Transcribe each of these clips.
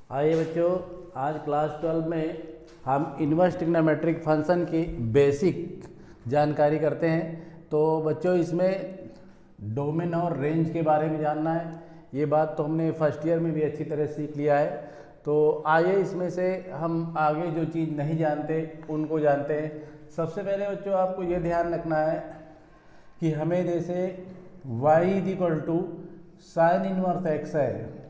आइए बच्चों, आज क्लास 12 में हम इन्वर्स ट्रिग्नोमेट्रिक फंक्शन की बेसिक जानकारी करते हैं। तो बच्चों, इसमें डोमेन और रेंज के बारे में जानना है। ये बात तो हमने फर्स्ट ईयर में भी अच्छी तरह सीख लिया है। तो आइए इसमें से हम आगे जो चीज़ नहीं जानते उनको जानते हैं। सबसे पहले बच्चों, आपको ये ध्यान रखना है कि हमें जैसे y = sin इनवर्स x है,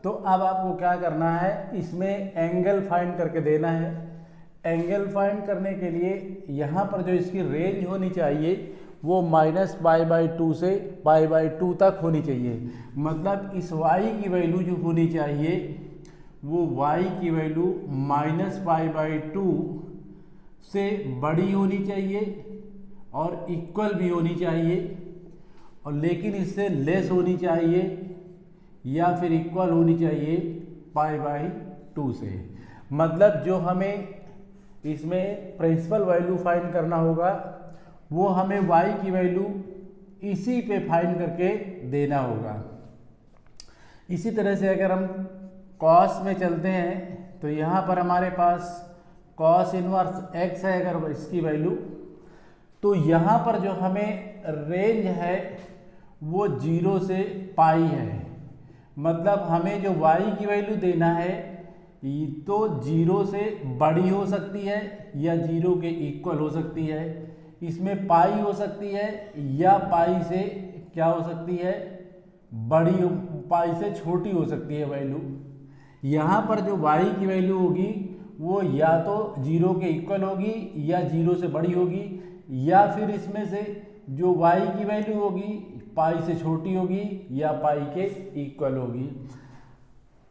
तो अब आपको क्या करना है, इसमें एंगल फाइंड करके देना है। एंगल फाइंड करने के लिए यहाँ पर जो इसकी रेंज होनी चाहिए वो -π/2 से π/2 तक होनी चाहिए। मतलब इस y की वैल्यू जो होनी चाहिए वो y की वैल्यू -π/2 से बड़ी होनी चाहिए और इक्वल भी होनी चाहिए, और लेकिन इससे लेस होनी चाहिए या फिर इक्वल होनी चाहिए π/2 से। मतलब जो हमें इसमें प्रिंसिपल वैल्यू फाइंड करना होगा वो हमें y की वैल्यू इसी पे फाइंड करके देना होगा। इसी तरह से अगर हम कॉस में चलते हैं तो यहाँ पर हमारे पास कॉस इनवर्स x है, अगर इसकी वैल्यू, तो यहाँ पर जो हमें रेंज है वो 0 से पाई है। मतलब हमें जो y की वैल्यू देना है तो 0 से बड़ी हो सकती है या 0 के इक्वल हो सकती है। इसमें पाई हो सकती है या पाई से क्या हो सकती है, बड़ी, पाई से छोटी हो सकती है वैल्यू। यहाँ पर जो y की वैल्यू होगी वो या तो 0 के इक्वल होगी या 0 से बड़ी होगी, या फिर इसमें से जो y की वैल्यू होगी पाई से छोटी होगी या पाई के इक्वल होगी।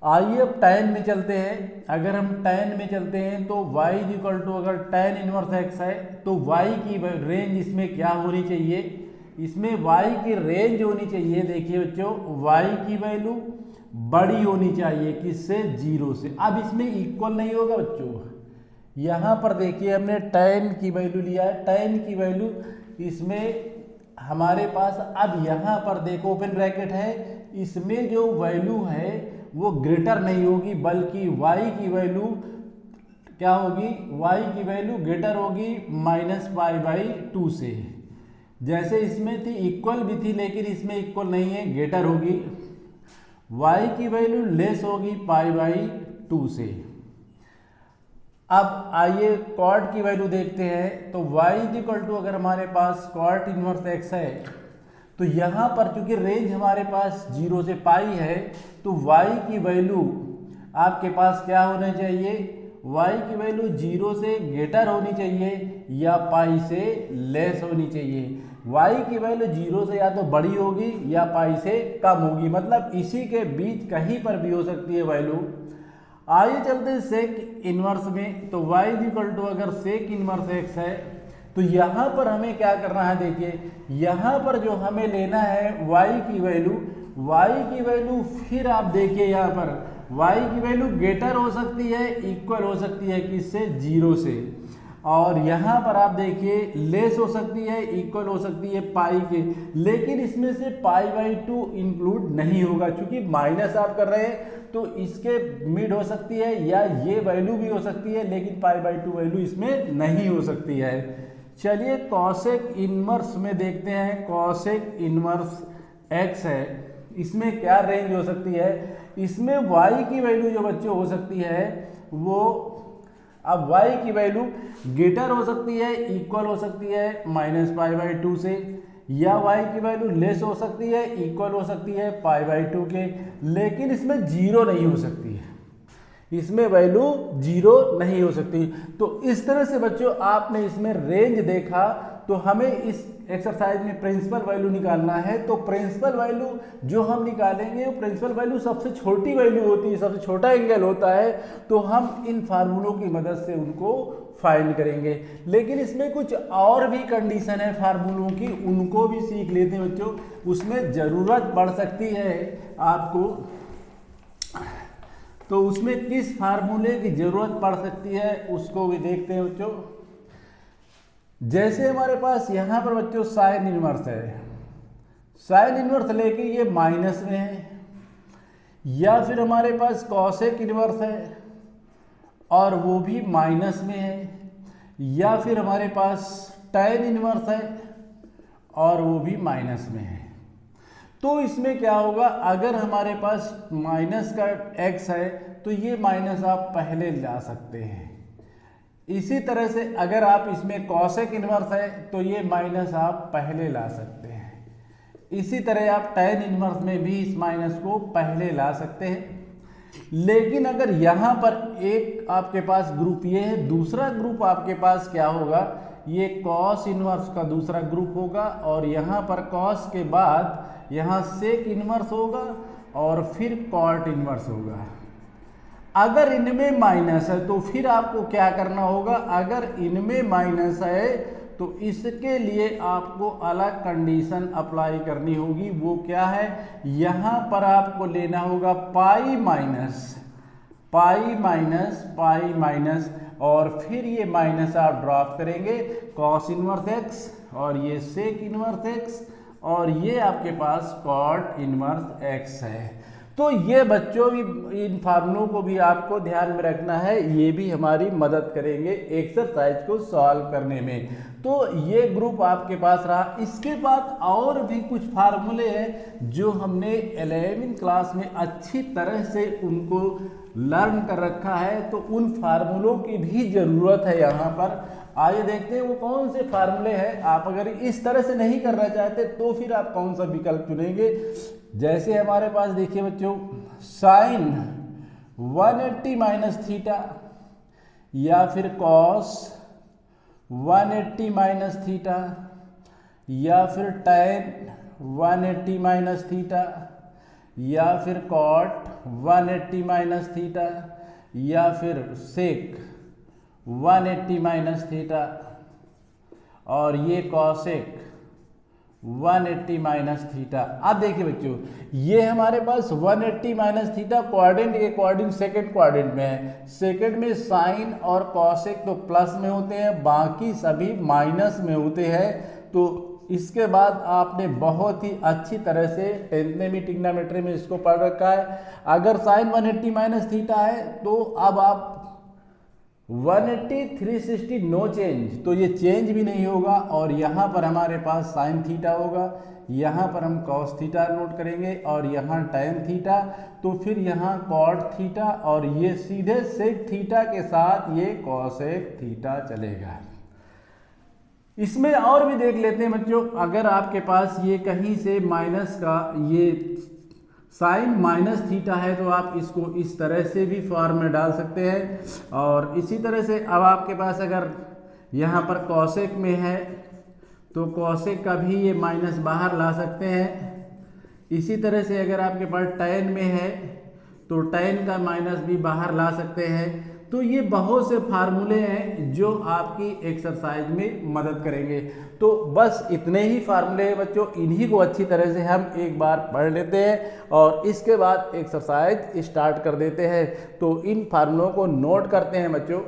आइए अब tan में चलते हैं। अगर हम tan में चलते हैं तो y = अगर tan इनवर्स x है तो y की रेंज इसमें क्या होनी चाहिए, इसमें y की रेंज होनी चाहिए, देखिए बच्चों, y की वैल्यू बड़ी होनी चाहिए, किससे, 0 से। अब इसमें इक्वल नहीं होगा बच्चों। यहाँ पर देखिए हमने tan की वैल्यू लिया है, tan की वैल्यू इसमें हमारे पास, अब यहाँ पर देखो ओपन ब्रैकेट है, इसमें जो वैल्यू है वो ग्रेटर नहीं होगी बल्कि y की वैल्यू क्या होगी, y की वैल्यू ग्रेटर होगी -π/2 से। जैसे इसमें थी इक्वल भी थी, लेकिन इसमें इक्वल नहीं है, ग्रेटर होगी। y की वैल्यू लेस होगी π/2 से। अब आइए कॉट की वैल्यू देखते हैं। तो y = अगर हमारे पास कॉट इनवर्स x है तो यहाँ पर चूंकि रेंज हमारे पास 0 से पाई है तो y की वैल्यू आपके पास क्या होना चाहिए, y की वैल्यू 0 से ग्रेटर होनी चाहिए या पाई से लेस होनी चाहिए। y की वैल्यू 0 से या तो बड़ी होगी या पाई से कम होगी, मतलब इसी के बीच कहीं पर भी हो सकती है वैल्यू। आइए चलते हैं सेक इनवर्स में। तो y = अगर सेक इनवर्स x है तो यहाँ पर हमें क्या करना है, देखिए यहाँ पर जो हमें लेना है y की वैल्यू, फिर आप देखिए यहाँ पर y की वैल्यू ग्रेटर हो सकती है, इक्वल हो सकती है, किससे, 0 से। और यहाँ पर आप देखिए लेस हो सकती है, इक्वल हो सकती है पाई के, लेकिन इसमें से π/2 इंक्लूड नहीं होगा, क्योंकि माइनस आप कर रहे हैं तो इसके मिड हो सकती है या ये वैल्यू भी हो सकती है, लेकिन π/2 वैल्यू इसमें नहीं हो सकती है। चलिए कॉसेक इनवर्स में देखते हैं। कॉसेक इनवर्स x है, इसमें क्या रेंज हो सकती है, इसमें y की वैल्यू जो बच्चों हो सकती है वो, अब y की वैल्यू ग्रेटर हो सकती है, इक्वल हो सकती है -π/2 से, या y की वैल्यू लेस हो सकती है, इक्वल हो सकती है π/2 के, लेकिन इसमें 0 नहीं हो सकती है, इसमें वैल्यू 0 नहीं हो सकती। तो इस तरह से बच्चों आपने इसमें रेंज देखा। तो हमें इस एक्सरसाइज में प्रिंसिपल वैल्यू निकालना है। तो प्रिंसिपल वैल्यू जो हम निकालेंगे वो प्रिंसिपल वैल्यू सबसे छोटी वैल्यू होती है, सबसे छोटा एंगल होता है, तो हम इन फार्मूलों की मदद से उनको फाइंड करेंगे। लेकिन इसमें कुछ और भी कंडीशन है फार्मूलों की, उनको भी सीख लेते हैं बच्चों, उसमें ज़रूरत पड़ सकती है आपको। तो उसमें किस फार्मूले की ज़रूरत पड़ सकती है उसको भी देखते हैं बच्चों। जैसे हमारे पास यहाँ पर बच्चों साइन इनवर्स है, साइन इनवर्स लेके ये माइनस में है, या फिर हमारे पास कॉसेक इनवर्स है और वो भी माइनस में है, या फिर हमारे पास tan इनवर्स है और वो भी माइनस में है। तो इसमें क्या होगा, अगर हमारे पास माइनस का x है तो ये माइनस आप पहले ला सकते हैं। इसी तरह से अगर आप इसमें कॉसेक इनवर्स है तो ये माइनस आप पहले ला सकते हैं। इसी तरह आप tan इनवर्स में भी इस माइनस को पहले ला सकते हैं। लेकिन अगर यहाँ पर एक आपके पास ग्रुप ये है, दूसरा ग्रुप आपके पास क्या होगा, ये कॉस इनवर्स का दूसरा ग्रुप होगा और यहाँ पर कॉस के बाद यहाँ सेक इनवर्स होगा और फिर कॉट इनवर्स होगा। अगर इनमें माइनस है तो फिर आपको क्या करना होगा, अगर इनमें माइनस है तो इसके लिए आपको अलग कंडीशन अप्लाई करनी होगी। वो क्या है, यहाँ पर आपको लेना होगा pi minus pi minus pi minus और फिर ये माइनस आप ड्रॉप करेंगे कॉस इनवर्स एक्स और ये सेक इनवर्स एक्स और ये आपके पास कॉट इनवर्स एक्स है। तो ये बच्चों भी इन फार्मूलों को भी आपको ध्यान में रखना है, ये भी हमारी मदद करेंगे एक्सरसाइज को सॉल्व करने में। तो ये ग्रुप आपके पास रहा। इसके बाद और भी कुछ फार्मूले हैं जो हमने 11वीं क्लास में अच्छी तरह से उनको लर्न कर रखा है, तो उन फार्मूलों की भी ज़रूरत है यहाँ पर। आइए देखते हैं वो कौन से फार्मूले हैं। आप अगर इस तरह से नहीं करना चाहते तो फिर आप कौन सा विकल्प चुनेंगे। जैसे हमारे पास देखिए बच्चों, साइन 180 माइनस थीटा या फिर कॉस 180 माइनस थीटा या फिर tan 180 माइनस थीटा या फिर कॉट 180 माइनस थीटा या फिर सेक 180 माइनस थीटा और ये कॉसेक 180 माइनस थीटा। अब देखिए बच्चों, ये हमारे पास 180 माइनस थीटा क्वाड्रेंट के अकॉर्डिंग सेकंड क्वाड्रेंट में है। सेकंड में साइन और कॉसेक तो प्लस में होते हैं, बाकी सभी माइनस में होते हैं। तो इसके बाद आपने बहुत ही अच्छी तरह से 10th में ट्रिग्नोमेट्री में इसको पढ़ रखा है। अगर साइन 180 माइनस थीटा है तो अब आप 180 360 नो चेंज, तो ये चेंज भी नहीं होगा और यहाँ पर हमारे पास साइन थीटा होगा, यहाँ पर हम कॉस थीटा नोट करेंगे और यहाँ tan थीटा, तो फिर यहाँ कॉट थीटा और ये सीधे सेक थीटा के साथ ये कॉसेक थीटा चलेगा। इसमें और भी देख लेते हैं बच्चों, अगर आपके पास ये कहीं से माइनस का ये साइन माइनस थीटा है तो आप इसको इस तरह से भी फॉर्म में डाल सकते हैं। और इसी तरह से अब आपके पास अगर यहाँ पर कॉसेक में है तो कॉसेक का भी ये माइनस बाहर ला सकते हैं। इसी तरह से अगर आपके पास tan में है तो tan का माइनस भी बाहर ला सकते हैं। तो ये बहुत से फार्मूले हैं जो आपकी एक्सरसाइज में मदद करेंगे। तो बस इतने ही फार्मूले हैं बच्चों, इन्हीं को अच्छी तरह से हम एक बार पढ़ लेते हैं और इसके बाद एक्सरसाइज स्टार्ट कर देते हैं। तो इन फार्मूलों को नोट करते हैं बच्चों।